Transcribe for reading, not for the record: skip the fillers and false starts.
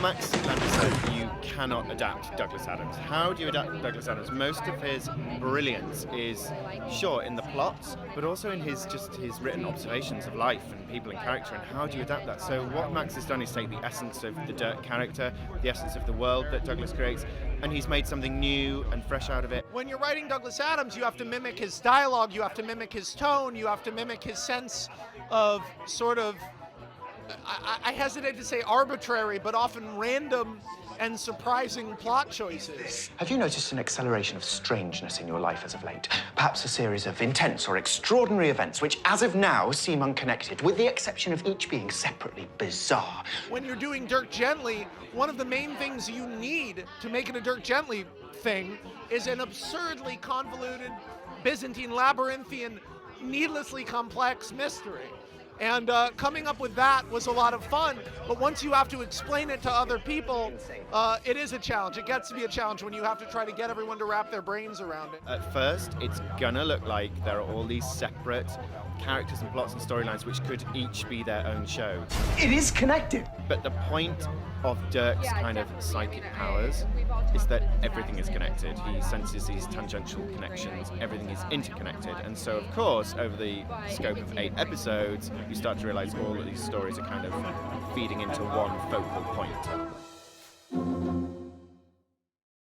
Max Landis said you cannot adapt Douglas Adams. How do you adapt Douglas Adams? Most of his brilliance is, sure, in the plots, but also in his written observations of life and people and character, and how do you adapt that? So what Max has done is take the essence of the Dirk character, the essence of the world that Douglas creates, and he's made something new and fresh out of it. When you're writing Douglas Adams, you have to mimic his dialogue, you have to mimic his tone, you have to mimic his sense of sort of, I hesitate to say arbitrary, but often random and surprising plot choices. Have you noticed an acceleration of strangeness in your life as of late? Perhaps a series of intense or extraordinary events which, as of now, seem unconnected, with the exception of each being separately bizarre. When you're doing Dirk Gently, one of the main things you need to make it a Dirk Gently thing is an absurdly convoluted, Byzantine, labyrinthian, needlessly complex mystery. And coming up with that was a lot of fun, but once you have to explain it to other people, it is a challenge. It gets to be a challenge when you have to try to get everyone to wrap their brains around it. At first, it's gonna look like there are all these separate characters and plots and storylines which could each be their own show. It is connected! But the point of Dirk's kind of psychic powers is that everything is connected. He senses these tangential connections, everything is interconnected. And so, of course, over the scope of 8 episodes, you start to realize all of these stories are kind of feeding into one focal point.